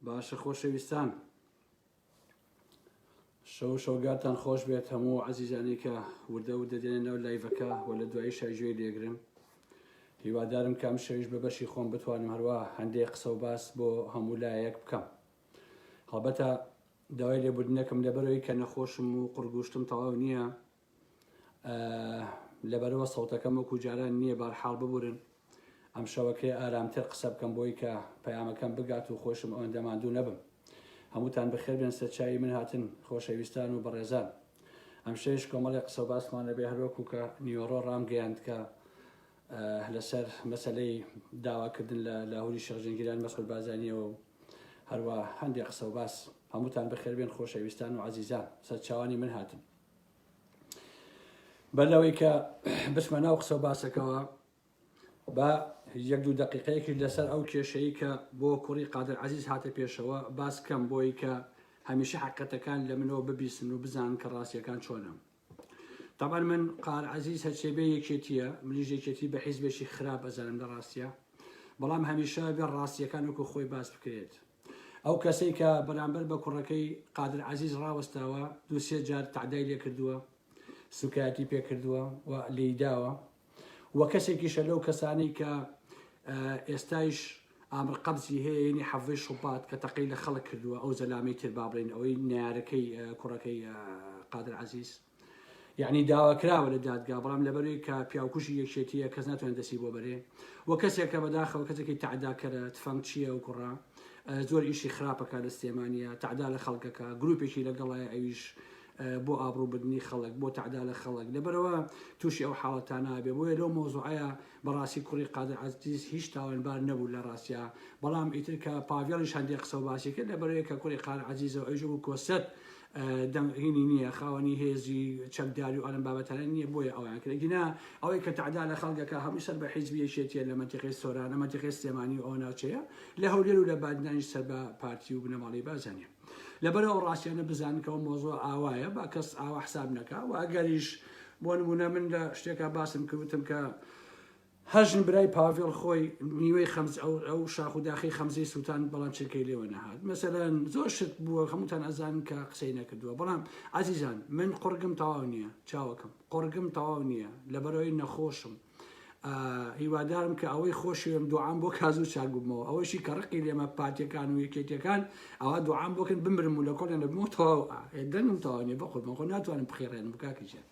باشە خۆشەویستان، شەوگاتان خۆش بێت هەموو عەزیزانی کە وردە دەدێنەوە لایڤەکە و لە دوایی شایژێ لێگرن. هیوادارم کام شەویش بە بەشی خۆم بتوانم هەروە هەندێک قسە و باس بۆ هەموو لایەک بکەم. هەڵبەتە داوای لێبوردنەکەم لەبەرەوەی کە نەخۆشم و قورگوشتم تەواو نییە، لەبەرەوە سەوتەکەم وەکو جاران نییە بارحاڵ ببورن. ئەم شەوەکەی ئارامتر قسە بکەم بۆی کە پەیامەکەم بگات و خۆشم ئەوەندە ماندوو نەبم. هەمووتان بەخێر بێن سەرچاوی من هاتن خۆشەویستان و بەڕێزان. ئەم شەویش کۆمەڵی قسە و باسمان لەبێ هەروەکو کە نیوەڕۆ ڕامگەیاند کە لەسەر مەسەلەی داواکردن لە لاهوری شێخ مەسعود بازانیەوە و هەروە هەندێک قسە و باس. هەمووتان بەخێر بێن خۆشەویستان و عەزیزان سەرچاوانی من هاتن. بەلەوەی کە بچمە ناو قسە و باسەکەوە بە یەک دوو دەقیقەیەکی لەسەر ئەو کێشەی کە بۆ کوڕی قادر عەزیز هاتە پێشەوە باس کەم بۆی کە هەمیشە حەقیقەتەکان لە منەوە ببیستن و بزانن کە ڕاستیەکان چۆنە. طبعا من قادر عەزیز هەرچێبێ یەکێتیە، منیش یەکێتی بە حیزبێکی خراپ ئەزانم لە ڕاستیە، بەڵام هەمیشە بێ ڕاستیەکان وەکو خۆی باس بکرێت. ئەو کەسەی کە بەرامبەر بە کوڕەکەی قادر عەزیز ڕاوەستاوە دووسێ جار تەعدای لێ کردووە، سوکایەتی پێ کردووە و لێیداوە، و کەسێکیشە لەو کەسانەی کە ئێستایش ئامر قەبزی هەیە، یعنی حەڤەی شوبات کە تەقی لە خەڵک کردووە ئەو زەلامەی تر بابڕین ئەوەی نارەکەی کوڕەکەی قادر عەزیز، یعنی داواکراوە لە دادگا، بەڵام لەبەرەوەی کە پیاوکوشی یەکێتیە کەس ناتوانێت دەستی بۆ بەرێ، و کەسێکە بەداخەوە کەسێکی تەعداکەرە تفەنگ چییە و کوڕا زۆر ئیشی خراپەکە لە سلێمانیە، تەعدا لە خەڵکەکە، گروپێکی لەگەڵایە ئەویش بۆ ئابڕووبردنی خەڵک، بۆ تەعدا لە خەڵک، لەبەرەوە تووشی ئەو حاڵەتان نابێ. بۆیە لەو مۆزوعەیە بەڕاستی کوڕی قادر عەزیز هیچ تاوانبار نەبوو لە ڕاستیە، بەڵام ئیتر کە پاڤێڵیش هەندێک قسە و باسی کرد لەبەرەوەی کە کوڕی قادر عەزیزەوە ئەویش بوو کۆسەت دەنگهێنی نییە، خاوەنی هێزی چەکداری و ئەلەم بابەتانە نییە، بۆیە ئەویان کرد. گینا ئەوەی کە تەعدا لە خەڵکەکە هەمووی سەر بە حیزبی یەکێتیە لە مەنتیقەی سۆران، لە مەنتیقەی سلێمانی و ئەو ناوچەیە، لە هەولێر و لە بادنانیش سەر بە پارتی و بنەماڵی بازانیە. لەبەرەوە ڕاستیانە بزانن کە ئەو مۆزوع ئاوایە، با کەس ئاوا حساب نەکا، و ئەگەریش بۆ نمونە من لە شتێکە باسم کردم کە هەژن برای پاڤێڵ خۆی نیوەی ئەو شاخ و داخی خەمزەی سووتان، بەڵام چرکەی لێوە نەهات. مەسەلەن زۆر شت بووە، هەمووتان ئەزانن کە قسەی نەکردووە، بەڵام عەزیزان من قورگم تەواو نییە، چاوەکەم قورگم تەواو نییە، لەبەرەوەی نەخۆشم. هیوادارم کە ئەوەی خۆشیوم دوعام بۆ کازوو چاکبوومەوە، ئەوەشی کە ڕقی لێمە پارتیەکان و یەکێتیەکان ئەوە دوعام بۆکن بمرم و لە کۆڵیان لەبمەوە تەواو دەنم تەواو نیە، بەخۆم خۆ ناتوانم بخێڕێنم بکاکیجە.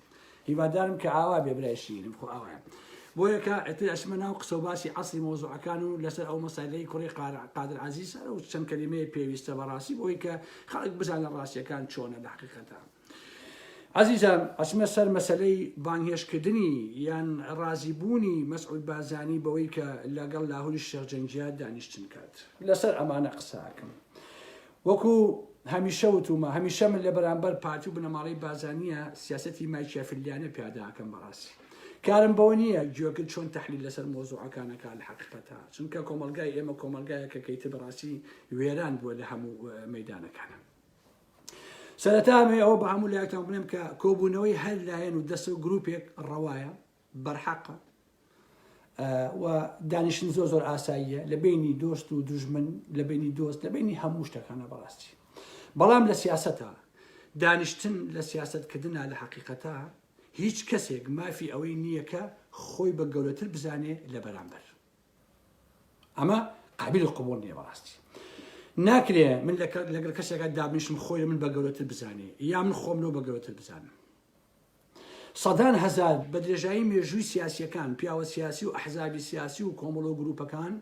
هیوادارم کە ئاوا بێ برایشینم خۆ ئاوایە. بۆیە کە ئەتر ئەچمە ناو قسە و باسی عەسڵی مۆزوعەکان و لەسەر ئەو مەسەلەی کوڕی قادر عەزیز و چەند کەلیمەیە پێویستە بەڕاستی بۆی کە خەڵک بزانە ڕاستیەکان چۆنە لە حەقیقەتە. عەزیزان ئەچمە سەر مەسەلەی بانگهێشکردنی یان ڕازیبوونی مەسعود بازانی بەوەی کە لەگەڵ لاهوری شێخ جەنگیات دانیشتن کات. لەسەر ئەمانە قساکەم. وەکو هەمیشە وتومە، هەمیشە من لە بەرامبەر پارتی و بنەماڵی بازانیە سیاسەتی مایکیافیلیانە پیاداکەم بەڕاستی. کارم بەوە نییە گوێگرت چۆن تەحلیل لەسەر مۆزوعەکانەکە لە حەقیقەتە، چونکە کۆمەلگای ئێمە کۆمەلگایەکە کەیتر بەڕاستی وێران بووە لە هەموو مەیدانەکانە. سەرەتامێ ئەوە بە هەموو لایەکتان بڵێم کە کۆبوونەوەی هەر لایەن و دەست و گروپێک ڕەوایە بەرحەقە، و دانیشتن زۆر ئاساییە لە بینی دۆست و دوژمن، لە بینی دۆست، لە بینی هەموو شتەکانە بەڕاستی. بەڵام لە سیاسەتە دانیشتن لە سیاسەتکردنە لە حەقیقەتە هیچ کەسێک مافی ئەوەی نییە کە خۆی بە گەورەتر بزانێ لە بەرامبەر. ئەمە قابل قبول نییە بەڕاستی. ناکرێ من لەگەڵ کەسێکە دابنیشم خۆی من بە گەورەتر بزانێ، یا من خۆمنەوە بە گەورەتر بزانم. سەدان هەزار بە درێژایی مێژووی سیاسیەکان، پیاوە سیاسی و ئەحزابی سیاسی و کۆمەڵ و گروپەکان،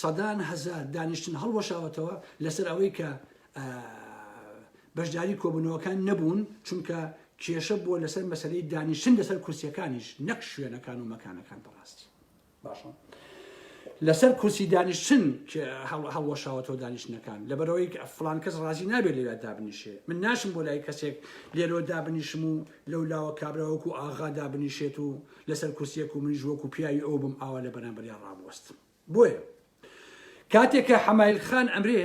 سەدان هەزار دانیشتن هەڵوەشاوەتەوە لەسەر ئەوەی کە بەشداری کۆبوونەوەکان نەبوون، چونکە کێشە بووە لەسەر مەسەلەی دانیشتن لەسەر کورسیەکانیش، نەک شوێنەکان و مەکانەکان بەڕاستی. باشە لەسەر کورسی دانیشتن کە هەڵوەشاوەتەوە دانیشتنەکان، لەبەرەوەی فڵان کەس ڕازی نابێت لێرە دابنیشێ. من ناشم بۆ لای کەسێک لێرەوە دابنیشم و لەو لاوە کابراوەکو ئاغا دابنیشێت و لەسەر کورسیەک و منیش وەکو پیاوی ئەو بم ئاوا لە بەرامبەریان ڕابوەستم. بۆیە کاتێککە حەمایل خان ئەمرێ،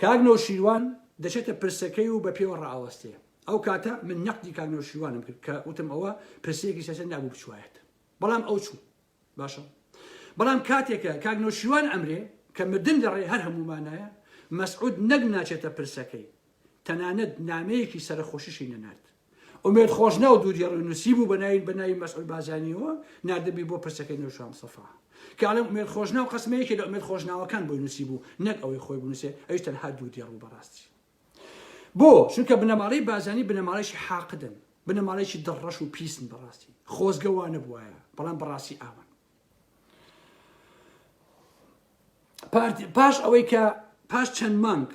کاک نەوشیروان دەچێتە پرسەکەی و بە پێوە ڕائاوەستێ. ئەو کاتە من نەقدی کاک نەوشیروانم کرد کە وتم ئەوە پرسەیەکی سیاسەت نابوو بچوایەت، بەڵام ئەو چوو باشە. بەڵام کاتێکە کاک نەوشیروان ئەمرێ کە مردن لە ڕێ هەر هەمومانایە، مەسعود نەک ناچێتە پرسەکەی تەنانەت نامەیەکی سەرخۆشیشی نەنارد ئومێد خۆشنا و دوودێڕی نووسی بوو بەناوی مەسعود بازانیەوە نردبی بۆ پرسەکەی نوێژوان سەفا کە ئەڵێم ئومێد خۆشنا و قەسمەیەکی لە ئومێد خۆشناوەکان بۆی نووسی بوو نەک ئەوەی خۆی بنووسێ ئەویش تەنها دوودێڕ بوو بەڕاستی بۆ چونکە بنەماڵەی بازانی بنەماڵێکی حاقدن بنەماڵێکی دڕەش و پیسن بەڕاستی خۆزگەوانە بووایە بەڵام بەڕاستی ئاون پاش ئەوەی کە پاش چەند مانگ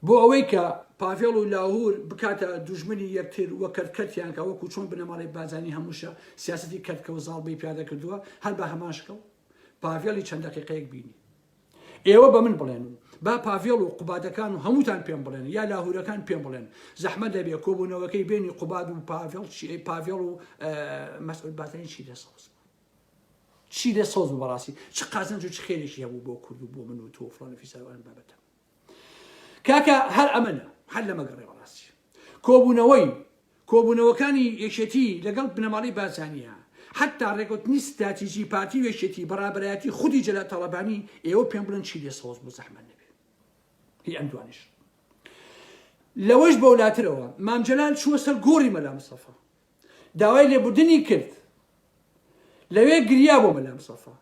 بۆ ئەوەی کە پاڤێڵ و لاهور بکاتە دوژمنی یەکتر وە کەرکەتیان کە وەکو چۆن بنەماڵی بازانی هەمووشە سیاسەتی کەرکە و زاڵبەی پیادە کردووە هەر بە هەماشکە و پاڤێڵی چەند دەقیقەیەک بینی ئێوە بە من بڵێن با پاڤێڵ و قوبادەکان و هەمووتان پێم بڵێن یا لاهورەکان پێم بڵێن زەحمە دەبێت کۆبوونەوەکەی بینی قوباد و پاڤێڵ و مەسعود بازانی چی دەسەوز چی دەسەوز بوو بەڕاستی چ قازانج و چ خێرێکی هەبوو بۆ کورد و بۆ من و تۆ فڵان فیساوان بابەتە کاکە هەر ئەمەنە هەر لەمەگەڕێ بەڕاستی کۆبوونەوەکانی یەکێتی لەگەڵ بنەماڵی بازانیە حتا ڕێکوتنی ستراتیژی پارتی وێشێتی بەڕابەرایەتی خودی جەلات تەڵەبانی ئێوە پێم بڵێن چی دەسەوز بوو زەحمەت نەبێت هی ئەم دوانش لەوەش بە وڵاترەوە مام جەلال چووە سەر گۆڕی مەلا مستەفا داوای لێبوردنی کرد لەوێ گریا بۆ مەلا مستەفا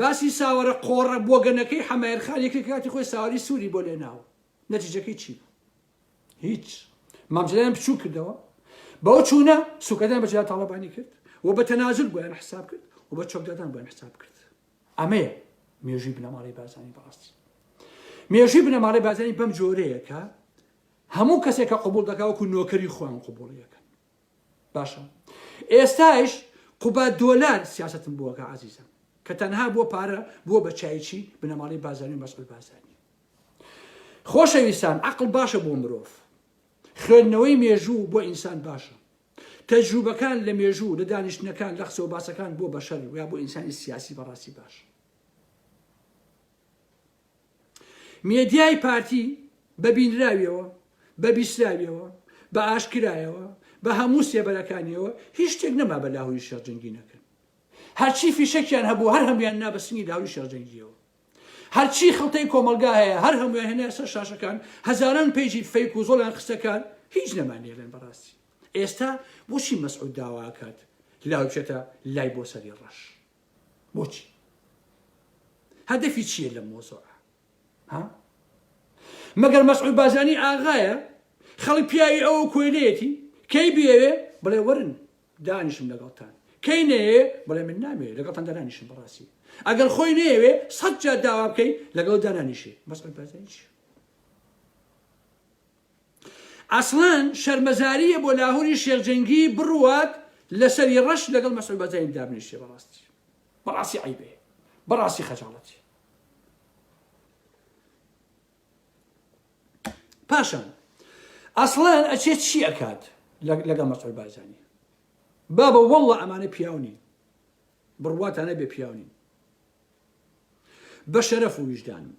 باسی ساوەرە قۆڕە بۆگەنەکەی حەمایەر خان یەکێک کاتی خۆی ساوەری سووری بۆ لێناوە نەتیجەکەی چی هیچ مام جەلال بچوو کردەوە بەو چوونە سوکەدان بە جەلات تەڵەبانی کرد و بە تەنازل بۆیان حساب کرد و بە چۆکدادان بۆیان حساب کرد ئەمەیە مێژووی بنەماڵی بازانی بەڕاستی مێژووی بنەماڵی بازانی بەم جۆرەیە کە هەموو کەسێک کە قبول دەکا وەکو نۆکەری خۆیان قبوڵیەکەن باشە ئێستاش قوبات دۆلار سیاستم بووەکە عەزیزم کە تەنها بۆ پارە بۆ بە چایچی بنەماڵی بازانی و مەسعود بازانی خۆشەویستان عەقڵ باشە بۆ مرۆڤ خوێندنەوەی مێژوو بۆ ئینسان باشە تەجروبەکان لە مێژوو لە دانیشتنەکان لە قسە و باسەکان بۆ بەشەر یا بۆ ئینسانی سیاسی بەڕاستی باش مێدیای پارتی بە بینراویەوە بە بیسراویەوە بە ئاشکرایەوە بە هەموو سێبەرەکانیەوە هیچ شتێک نەما بە لاهوری شێرجەنگی نەکەن هەرچی فیشەکیان هەبوو هەر هەمویان نا بە سنگی لاهوری شێرجەنگیەوە هەرچی خەڵتەی کۆمەلگا هەیە هەر هەمویان هێنایە سەر شاشەکان هەزاران پێیجی فەیک و زۆڵیان خستەکان هیچ نەمانێڵێن بەڕاستی ئێستا بۆچی مەسعود داواکات لاو بچێتە لای بۆ سەری ڕەش بۆچی هەدەفی چییە لە مۆزوعە مەگەر مەسعود بازانی ئاغایە خەڵک پیاوی ئەوە کۆیلەیەتی کەی بێوێ بڵێ وەرن دانیشم لەگەڵتان کەی نەیەوێ بڵێ من نامێ لەگەڵتان دانیشم بەڕاستی ئەگەر خۆی نەیەوێ 100 جار داوا بکەی لەگەڵ دانانیشێ مەسعود بازانی چی ئەسڵەن شەرمەزاریە بۆ لاهوری شێرجەنگی بڕوات لەسەری ڕەش لەگەڵ مەسعود بازانی دابنیشێ بەڕاستی عیبێ بەڕاستی خەجاڵەتی پاشان ئەسڵەن ئەچێت چی ئەکات لەگەڵ مەسعود بازانی بابە وەڵڵە ئەمانە پیاونین بڕواتانە بێ پیاونین بە شەرەف و ویژدانم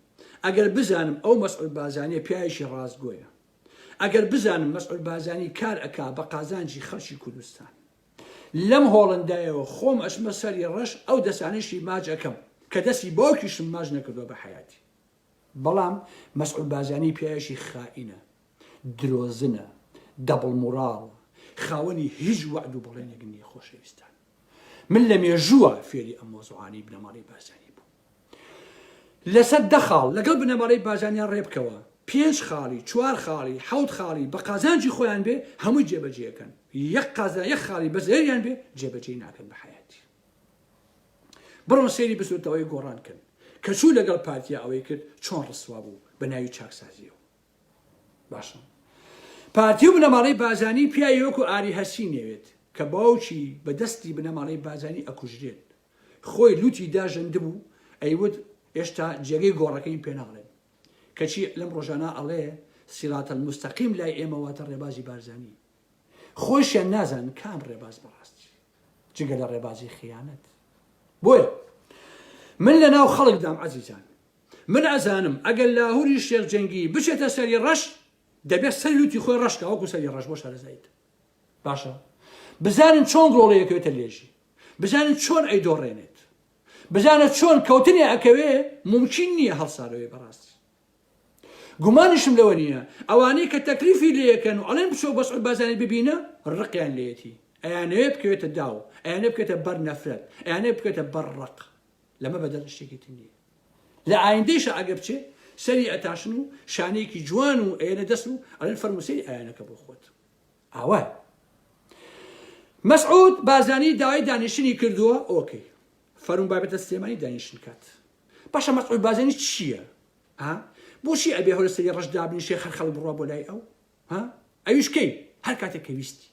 ئەگەر بزانم ئەو مەسعود بازانیە پیاوێکی ڕاستگۆیە ئەگەر بزانم مەسعود بازانی کار ئەکا بە قازانجی خەڵکی کوردستان لەم هۆڵندایەوە خۆم ئەچمە سەری ڕەش ئەو دەسانیشی ماج ئەەکەم کە دەستی باوکیشم ماج نەکردووە بە حیاتی بەڵام مەسعود بازانی پیاوێکی خائینە درۆزنە دەبڵ موراڵ خاوەنی هیچ وعد و بڵێنێک نییە خۆشەویستان من لە مێژووە فێری ئەم مۆزوعانی بنەماڵی بازانی بوو لەسەر دەخاڵ لەگەڵ بنەماڵی بازانیان ڕێبکەوە 5 خاڵی 4 خاڵی 7 خاڵی بە قازانجی خۆیان بێ هەمووی جێبەجێەکەن یەک خاڵی بەزێریان بێ جێبەجێ ناکەن بە حیاتی بڕۆن سێری بسوتەوەی گۆڕانکەن کە چوو لەگەڵ پارتیا ئەوەی کرد چۆن ڕسوا بوو بە ناوی چاکسازیەوە باشە پارتی و بنەماڵی بازانی پیاوی وەکو ئاری هەسی نێوێت کە باوکی بە دەستی بنەماڵی بازانی ئەکوژرێت خۆی لوتی داژەند بوو ئەیوت ئێشتا جێگەی گۆڕەکەی پێ ناڵێن کەچی لەم ڕۆژانە ئەڵێ سیراتە المستەقیم لای ئێمەواتە ڕێبازی بارزانی خۆشیان نازان کام ڕێباز بەڕاستی جگە لە ڕێبازی خیانەت بۆیە من لە ناو خەڵکدام عەزیزان من ئەزانم ئەگەر لاهوری شێرجەنگی بچێتە سەری ڕەش دەبێت سەری لوتی خۆی ڕەشکە وەکو سەری ڕەش بۆ شارەزایت باشە بزانن چۆن گڵۆڵەیەکەوێتە لێژی بزانن چۆن ئەیدۆڕێنێت بزانە چۆن کەوتنی ئەکەوێ ممکن نییە هەڵسارەوەی بەڕاستی گومانیشم لەوە نییە ئەوانەی کە تەکلیفی لێەکەن و ئەڵێن بچۆ بەسعود بازانی ببینە ڕقیان لێتی ئەیانەیە بکەوێتە داو ئەیانە بکەێتە بەر نەفرەت ئەیانەیە بکەێتە بەر ڕق لەمە بەدەل شتێکی نییە لە ئایندەیشە ئەگە بچێ سەری ئەتاشن و شانەیەکی جوان و ئێنە دەست و ئەڵێن فەرمووسەری ئایانەکە بۆ خۆت ئاوە مەسعود بازانی داوای دانیشتنی کردووە ئۆکەی فەرموو بابەتە سلێمانی دانیشتن کات باشە مەسعود بازانی چییە بۆچی ئەبێ هەولە سەری ڕەش دابنیشێ خەڵ بڕوا بۆ لای ئەو ئەویش کەی هەر کاتێک کە ویستی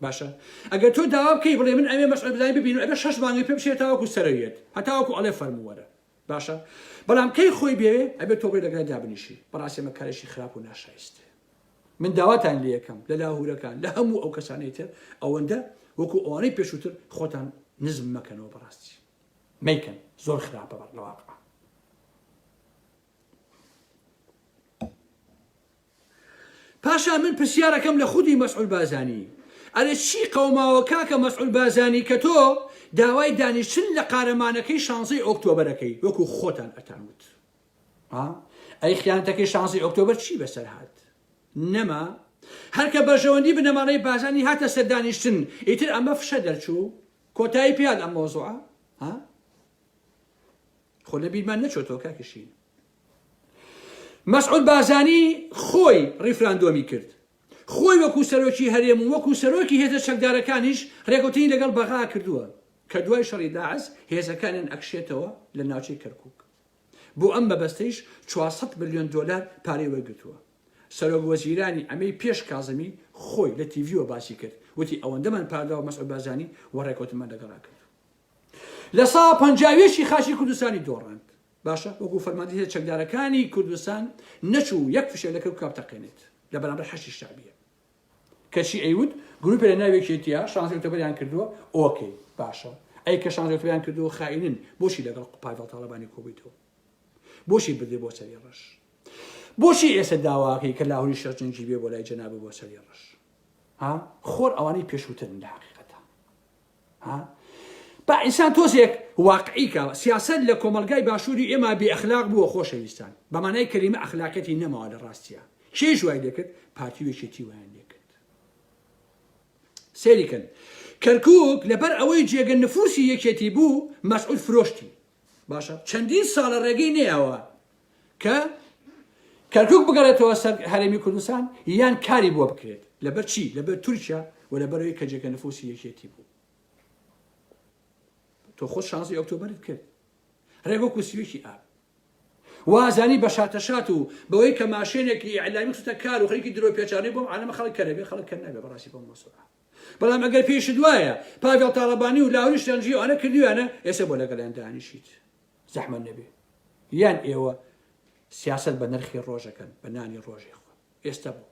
باشە ئەگەر تۆ داوا بکەی بڵێ من ئەوێ مەسعود بازانی ببین و ئەبێ 6 مانگی پێ بشێت تاوەکو سەرەویێت هەتاوەکو ئەڵێ فەرمووەرە باشە بەڵام کەی خۆی بێوێ ئەبێت تۆ بێ لەگەڵ دابنیشی بەڕاستی ئەمە کارێکی خراپ و ناشایستە من داواتان لێ یەکەم لە لاهورەکان لە هەموو ئەو کەسانەی تر ئەوەندە وەکو ئەوانەی پێشووتر خۆتان نزم مەکەنەوە بەڕاستی مەیکەن زۆر خراپە بەڵاواقع پاشا من پرسیارەکەم لە خودی مەسعود بازانی ئەرێ چی قەوماوە کاکە مەسعود بازانی کە تۆ داوای دانیشتن لە قارەمانەکەی 16 ئۆکتۆبەرەکەی وەکو خۆتان ئەتانوت ئەی خیانەتەکەی 16 ئۆکتۆبەر چی بەسەر هات نەما هەرکە بەژەوەندی بنەماڵەی بازانی هاتە سەر دانیشتن ئیتر ئەمە فشە دەرچوو کۆتایی پیاد ئەم مۆزوعە خۆ لە بیرمان نەچۆتەوە کاکشین مەسعود بازانی خۆی ڕیفراندۆمی کرد خۆی وەکو سەرۆکی هەرێم و وەکو سەرۆکی هێزە چەکدارەکانیش ڕێگوتنی لەگەڵ بەغا کردووە کە دوای شەڕی داعش هێزەکانیان ئەکشێتەوە لە ناوچەی کەرکووک بۆ ئەم مەبەستەیش 400 ملیۆن دۆلار پارەی وەرگرتووە سەرۆک وەزیرانی ئەمەی پێش کازمی خۆی لە تیڤیەوە باسی کرد وتی ئەوەندەمان پارداوە مەسعود بازانی و ڕێکوتمان لەگەڵا کرد لە ساڵ 50 خاشی کوردستانی دۆڕاند باشە وەکو فەرماندەی هێزە چەکدارەکانی کوردستان نەچوو یەک فشێ لەکەوت کابتەقێنێت لە بەرامبەر حەشی شعبیە کەچی ئەیوت گروپی لە ناوێکێتیا 16 ئۆکتۆبەریان کردووە ئۆکەی باشە ئەی کە 16 ئۆکتۆبەریان کردووە خائینن بۆچی لەگەڵ پایگەڵ تاڵەبانی کۆبیتەوە بۆچی بردێ بۆ سەری ڕەش بۆچی ئێستا داواکەی کە لاهوری شەرجەنگی بێ بۆ لای جەنابە بۆ سەری ڕەش خۆر ئەوانەی پێشووترن لە حەقیقەتە با ئینسان تۆزێک واقعیکە سیاست لە کۆمەلگای باشووری ئێمە بێ ئەخلاق بووە خۆشەویستان بەمانای کەلیمە ئەخلاقەتی نەماوە لە ڕاستیە کێ ژوای لێکرد پارتی وێچێتی وایان لێکرد سێریکەن کەرکووک لەبەر ئەوەی جێگە نفوسی یەکێتی بوو مەسعود فرۆشتی باشە چەندین ساڵە ڕێگەی نێەوە کە کەرکووک بگەڕێتەوە سەر هەرێمی کوردستان یان کاری بۆ بکرێت لەبەر چی لەبەر تورکیا و لەبەرەوەی کە جێگە نفوسی یەکێتی بوو تۆ خۆ 16 ئۆکتۆبەرت کرد ڕێگە کوسیوێکی ئاب وازانی بە شاتەشات و بەوەی کە ماشێنێکی ئیعلامی توتە کار و خەڵکی درۆ پێچاری بۆم عالەمە خەڵک کەرەبێ خەڵک کە نابێ بەڕاستی بۆم مەسوولە بەڵام ئەگەر پێشت وایە پاڤێڵ تاڵەبانی و لاهوری شەرجەنگی ئەوانە کردویانە ئێستا بۆ لەگەڵیان دانیشیت زەحمەت نەبێ یان ئێوە سیاست بە نرخی ڕۆژەکەن بە نانی ڕۆژی خۆ ئێستا بوو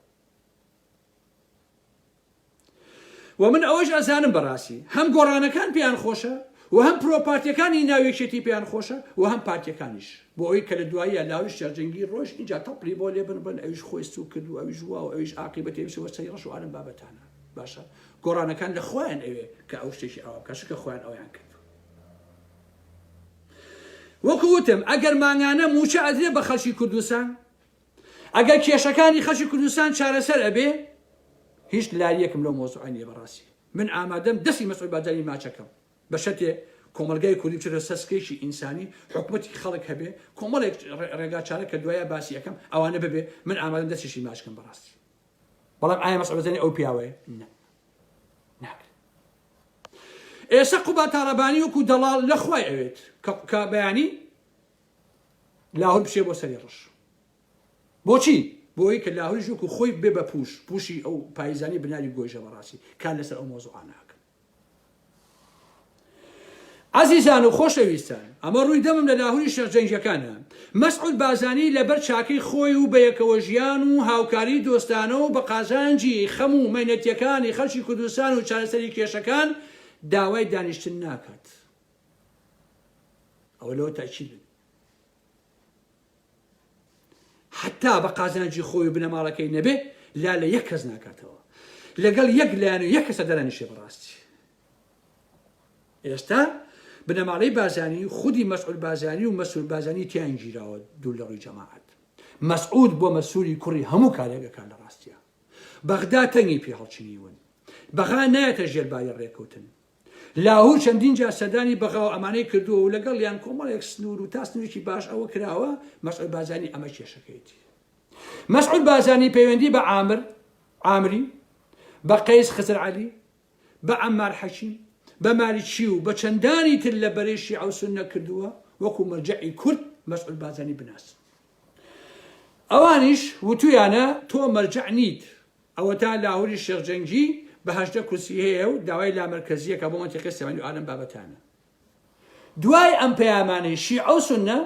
و من ئەوەش ئەزانم بەڕاستی هەم گۆڕانەکان پێیان خۆشە و هەم پرۆپارتیەکانی ناوێکێتی پێیان خۆشە و هەم پارتیەکانیش بۆ ئەوی کە لە دواییە لاوی شەرجەنگی ڕۆژ اینجا تەپڵی بۆ لێ بن ئەویش خۆی سوو کرد و ئەویش وا و ئەویش عاقیبەتی ئەویش سەری ڕەش و ئالم بابەتانە باشە گۆڕانەکان لە خۆیان ئەوێ کە ئەو شتێکی ئەوە کەشکە خۆیان ئەویان کرد وەکو وتم ئەگەر مانگانە موچە ئەدرێ بە خەڵکی کوردستان ئەگەر کێشەکانی خەڵکی کوردستان چارەسەر ئەبێ هیچ لاریەکم لەو مۆزوعە نییە بەڕاستی من ئامادەم دەستی مەسعود بازانی ماچەکەم بە شەتێ کۆمەلگای کوردی بچێتە سەسکەیەکی ئینسانی حکومەتی خەڵک هەبێ کۆمەڵێک ڕێگا چارە کە دوایە باسی یەکەم ئەوانە ببێ من ئامادەم دەستیشی ماچکەم بەڕاستی بەڵام ئایا مەسعود بازانی ئەو پیاوەیە ناکرێت ئێستا قوبا تاڵەبانی وەکو دەڵاڵ لە خوای ئەوێت کە بەیانی لاهور بشێ بۆ سەری ڕەش بۆچی بۆی کە لاهوریش وەکو خۆی بێ بە پوشی ئەو پایزانی بناری گۆیژە بەڕاستی کار لەسەر ئەو مۆزوعانە عزیزان و خۆشەویستان ئەمە ڕووی دەمم لە لاهوری شەرجەنگیەکانە مەسعود بازانی لەبەر چاکەی خۆی و بەیەکەوە ژیان و هاوکاری دۆستانە و بە قازانجی خەم و مەینەتیەکانی خەڵکی کوردستان و چارەسەری کێشەکان داوای دانیشتن ناکات ئەوە لەوە تاکید حتا بە قازانجی خۆی و بنەماڵەکەی نەبێ لا لە یەک کەس ناکاتەوە لەگەڵ یەک لایەن و یەک کەسە دەرەنیشێ بەڕاستی ئێستا بنەماڵەی بازانی خودی مەسعود بازانی و مەسعود بازانی تیان گیراوە دوور لە ڕووی جەماعەت مەسعود بۆ مەسووری کوڕی هەموو کارێکەکان لە ڕاستیە بەغدا تەنگی پێ هەڵچنیون بەغا نایەتە ژێربای ڕێکەوتن لاهور چەندین جار سەردانی بەغا و ئەمانەی کردووە و لەگەڵ یان کۆمەڵێک سنوور و تا سنوورێکی باش ئەوە کراوە مەسعود بازانی ئەمە کێشەکەیەتی مەسعود بازانی پەیوەندی بە عامری بە قەیس خزر عەلی بە عەمار حەکیم بە مالیکی و بە چەندانی تر لە بەرەی شیعە و سوننە کردووە وەکو مەرجەعی کورد مەسعود بازانی بناس ئەوانیش وتویانە تۆ مەرجەع نیت ئەوە تا لاهوری شێخ جەنگی بە 18 کورسی هەیە و داوای لامەرکەزیەکە بۆ مەنتیقەی سلێمانی و ئالەم بابەتانە دوای ئەم پەیامانەی شیعە و سوننە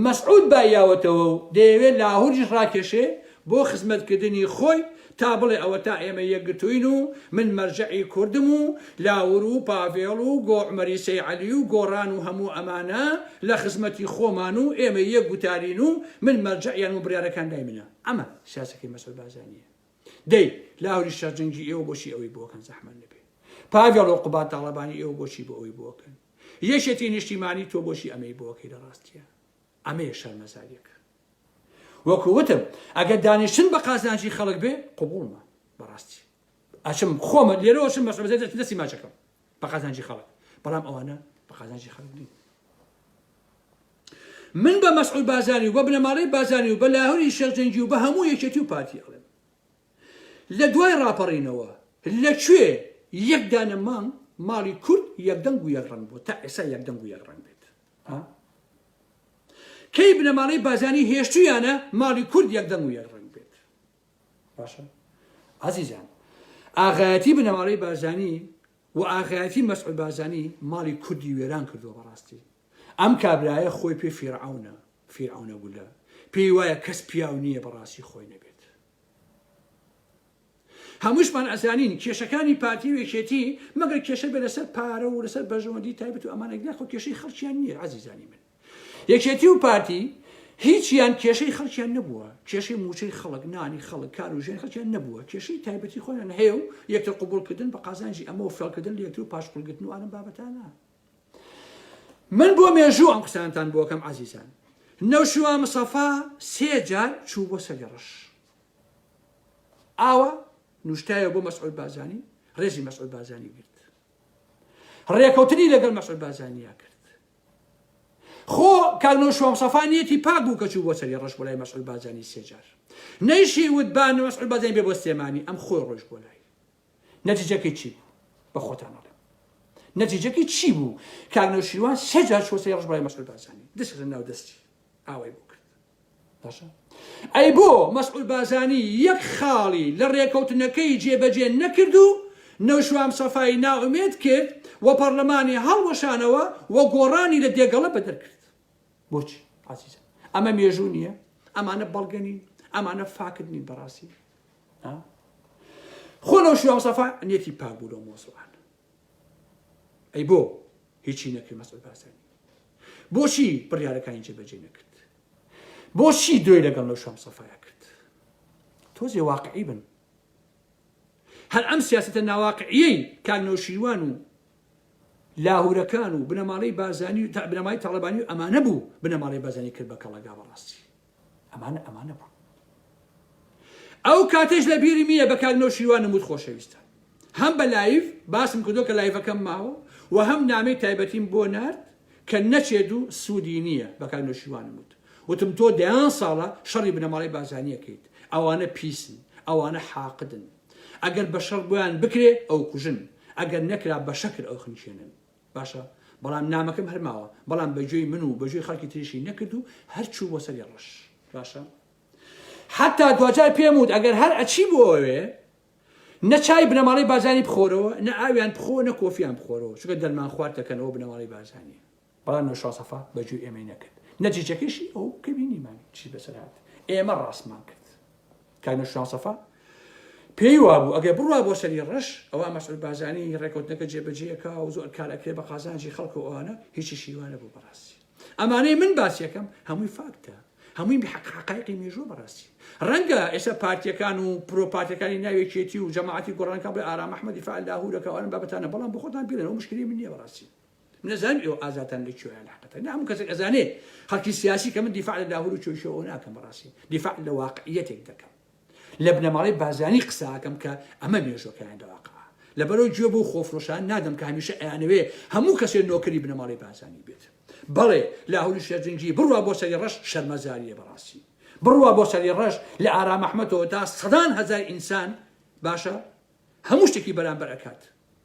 مەسعود بایاوەتەوە و دەیەوێت لاهوریش ڕاکێشێ بۆ خزمەتکردنی خۆی تا بڵێ ئەوە تا ئێمە یەکگرتوین و من مەرجەعی کوردم و لاور و پاڤێڵ و گۆعمەری سەیعەلی و گۆڕان و هەموو ئەمانە لە خزمەتی خۆمان و ئێمە یەک گوتارین و من مەرجەعیان و بڕیارەکان دای منە ئەمە سیاسەکەی مەسعود بازانیە دەی لاهوری شێخ جەنگی ئێوە بۆچی ئەوەی بۆکەن زەحمەت نەبێ پاڤێڵ و قوبات تاڵەبانی ئێوە بۆچی بۆ ئەوەی بۆکەن یەشێتی نیشتیمانی تۆ بۆچی ئەمەی بۆکەی لە ڕاستیە ئەمەیە شەرمەزاریەکە وەکو وتم ئەگەر دانیشتن بە قازانجی خەڵک بێ قبوڵمە بەڕاستی ئەچم خۆمە لێرەوە چم مەسعود بازانی دەستی ماچەکەم بە قازانجی خەڵک بەڵام ئەوانە بە قازانجی خەڵک نین من بە مەسعود بازانی و بە بنەماڵەی بازانی و بە لاهوری شێخ جەنگی و بە هەموو یەکێتی و پارتی ئەڵێم لە دوای ڕاپەڕینەوە لەکوێ یەک دانە ماڵی کورد یەکدەنگ و یەکڕەنگ بوو تا ئێستا یەکدەنگ و یەکڕەنگ بێت کەی بنەماڵەی بازانی هێشتویانە ماڵی کورد یەکدەنگ و یەکڕەنگ بێت باشە عەزیزان ئاغایەتی بنەماڵەی بازانی و ئاغایەتی مەسعود بازانی ماڵی کوردی وێران کردووە بەڕاستی ئەم کابرایە خۆی پێ فیرعونە گولە پێی وایە کەس پیاو نییە بەڕاستی خۆی نەبێت هەمووشمان ئەزانین کێشەکانی پارتی و یەکێتی مەگەر کێشە بێ لەسەر پارە و لەسەر بەژەوەندی تایبەت و ئەمانە خۆ کێشەی خەڵکیان نییە عەزیزانی من یەکێتی و پارتی هیچیان کێشەی خەڵکیان نەبووە کێشەی موچەی خەڵک نانی خەڵک کار و ژێن خەڵکیان نەبووە کێشەی تایبەتی خۆیان هەیە و یەکتر قبوڵکردن بە قازانجی ئەمە و فێڵکردن لە یەکتر و پاشقولگرتن و ئەم بابەتانە من بۆ مێژوو ئەم قسانتان بۆکەم عەزیزان نەوشیوان مستەفا 3 جار چوو بۆ سەری ڕەش ئاوە نوشتایە بۆ مەسعود بازانی ڕێزی مەسعود بازانی گرت ڕێکەوتنی لەگەڵ مەسعود بازانیە کرد خۆ کاک نەوشیوان مستەفا نیەتی پاک بوو کە چوو بۆ سەری ڕەش بۆ لای مەسعود بازانی 3 جار نەیشی وتبان مەسعود بازانی بێ بۆ سلێمانی ئەم خۆی ڕۆژ بۆ لای نەتیجەکەی چی بوو بە خۆتان ئەڵێم نەتیجەکەی چی بوو کاک نەوشیروان 3 جار چوە سەری ڕەش بۆ لای مەسعود بازانی دەست لە ناو دەستی ئاوای بوو کرد باشە ئەی بۆ مەسعود بازانی یەک خاڵی لە ڕێکەوتنەکەی جێبەجێ نەکرد و نەوشیروان مستەفای ناومێد کرد و پەرلەمانی هەڵوەشانەوە و گۆڕانی لە دێگەڵە بەدەرکرد بۆچی عەزیزان ئەمە مێژوو نییە ئەمانە بەڵگەنین ئەمانە فاکردنین بەڕاستی خۆ نەوشیروان مستەفا نیەتی پاک بوو لەو مۆزوعان ئەی بۆ هیچی نەکرد مەسعود بازانی بۆچی بڕیارەکانی جێبەجێ نەکرد بۆچی دوێ لەگەڵ نەوشیروان مستەفایا کرد تۆزێ واقعی بن هەر ئەم سیاسەتە ناواقعیەی کاک نەوشیروان و لاهورەکان و بنەماڵەی بازانی و بنەماڵی تاڵەبانی و ئەمانە بوو بنەماڵەی بازانی کرد بە کەڵەگا بەڕاستی ئەمانە بوو ئەو کاتێش لە بیری میە بە کاک نەوشیروان نمود خۆشەویستان هەم بە لایف باسم کردو کە لایفەکەم ماوە و هەم نامەی تایبەتیم بۆ نارد کە نەچێت و سوودی نییە بە کاک نەوشیروان نمود وتم تۆ 10 ساڵە شەڕی بنەماڵەی بازانیەکەیت ئەوانە پیسن ئەوانە حاقدن ئەگەر بە شەڕ بۆیان بکرێ ئەو کوژن ئەگەر نەکرا بە شەکر ئەو خنچێنن باشە بەڵام نامەکەم هەرماوە بەڵام بەگوێی من و بەگوێی خەڵکی تریشی نەکرد و هەر چوو بۆ سەری ڕەش باشە حتا دوجار پێم وت ئەگەر هەر ئەچی بۆ ئەوێ نەچای بنەماڵەی بازانی بخۆرەوە نە ئاویان بخۆ نە کۆفیان بخۆرەوە چونکە دەرمان خوارد دەکەنەوە بنەماڵەی بازانی بەڵام نەوشیروان مستەفا بەگوێی ئێمەی نەکرد نەتیجەکەشی ئەو کە بینیمانی چی بەسەر هات ئێمە ڕاستمان کرد کاک نەوشیروان مستەفا پێی وابوو ئەگەر بڕوا بۆ سەری ڕەش ئەوە مەسعود بازانی ڕێکەوتنەکە جێبەجێەکە و زۆر کارەکرێ بە قازانجی خەڵک و ئەوانە هیچی شیوانە بوو بەڕاستی ئەمانەی من باسیەکەم هەمووی فاکتە هەمووی حقایقی مێژووە بەڕاستی ڕەنگە ئێستا پارتیەکان و پرۆپارتیەکانی ناوێکێتی و جەماعەتی گۆڕانەکە بڵێ ئارام ئەحمەدی فعال لاهورەکە ئەوان بابەتانە بەڵام بۆ خۆتان بێنن ئەو مشکلی من نییە بەڕاستی نەزانم ئێوە ئازاتان لەکوێیان حقەتە هەموو کەسێک ئەزانێ خەڵکی سیاسی کە من دیفاع لە لاهور و چۆشەوە ناکەم بەڕاستی دیفاع لە واقعیەتێک دەکەم لە بنەماڵی بازانی قساکەم کە ئەمە مێژۆکەیان لەواقعە لەبەرەوەی گوێ بۆ خۆفرۆشان نادەم کە هەمیشە ئەیانەوێ هەموو کەسێک نۆکری بنەماڵی بازانی بێت بەڵێ لاهوری شێرجەنگی بڕوا بۆ سەری ڕەش شەرمەزاریە بەڕاستی بڕوا بۆ سەری ڕەش لە ئارام ئەحمەدەوە تا سەدان هەزار ئینسان باشە هەموو شتێکی بەرامبەر ئەکات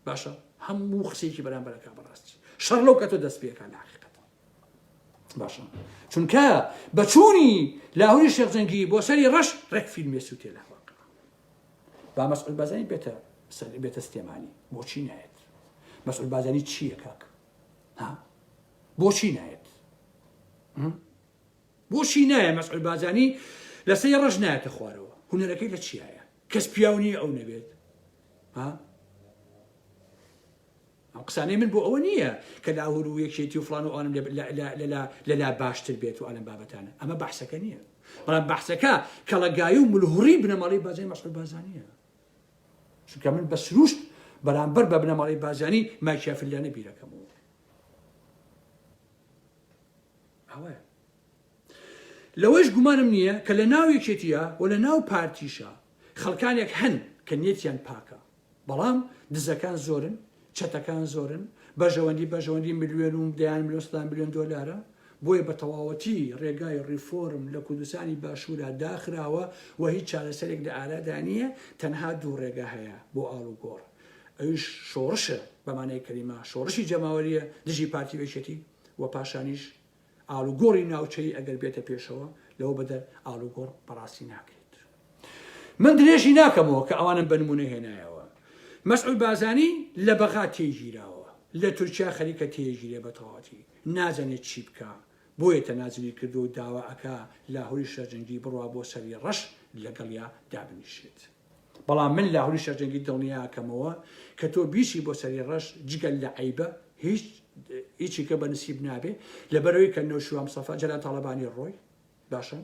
باشە هەموو قسێکی بەرامبەر ئەکات بەڕاستی شەڕ لەو کە تۆ دەست پێکان لە حقیقەتە باشە چونکە بەچوونی لاهوری شێرجەنگی بۆ سەری ڕەش ڕێک فیلمێ سووتێ لە واقع با مەسعود بازانی بێتە سلێمانی بۆچی نایێت مەسعود بازانی چییە کاک ها بۆچی نایێت بۆچی نایە مەسعود بازانی لە سەری ڕەش نایەتە خوارەوە هونەرەکەی لە چیایە کەس پیاونی ئەو نەبێت ها ئەو قسانەی من بۆ ئەوە نییە کە لاهور و یەکێتی و فڵان و ئەوانم لەلا باشتر بێت و ئەلەم بابەتانە ئەمە بەحسەکە نییە بەڵام بەحسەکە کەڵەگایی و ملهوڕی بنەماڵی بازانی مەسعود بازانیە چونکە من بە سروشت بەرامبەر بە بنەماڵی بازانی مایکیافلیانە بیرەکەمەوە ئەوەیە لەوەش گومانم نییە کە لە ناو یەکێتیە و لە ناو پارتیشە خەڵکانێک هەن کە نیەتیان پاکە بەڵام دزەکان زۆرن چەتەکان زۆرن بەژەوەندی ملیۆن و دەیان ملیۆن دۆلارە بۆیە بە تەواوەتی ڕێگای ڕیفۆرم لە کوردستانی باشوورە داخراوە و هیچ چارەسەرێک لە ئارادا نییە تەنها دوو ڕێگە هەیە بۆ ئاڵ و گۆڕ ئەویش شۆڕشە بەمانەی کەریمە شۆڕشی جەماوەریە دژی پارتی وێچێتی و پاشانیش ئاڵ و گۆڕی ناوچەی ئەگەر بێتە پێشەوە لەوە بەدەر ئاڵ و گۆڕ بەڕاستی ناکرێت من درێژی ناکەمەوە کە ئەوانم بنمونە هێنایەوە مەسعود بازانی لە بەغا تێگیراوە لە تورکیا خەریکە تێگیرێ بە تەواوەتی نازانێت چی بکە بۆیە تەنازلی کردو و داوا ئەکا لاهوری شێرجەنگی بڕوا بۆ سەری ڕەش لەگەڵیا دابنیشێت بەڵام من لاهوری شێرجەنگی دڵنیاکەمەوە کە تۆ بیشی بۆ سەری ڕەش جگەل لە عیبە هیچی کە بە نسیب نابێ لەبەرەوەی کە نەوشوام سەفا جەلال تاڵەبانی ڕۆی باشە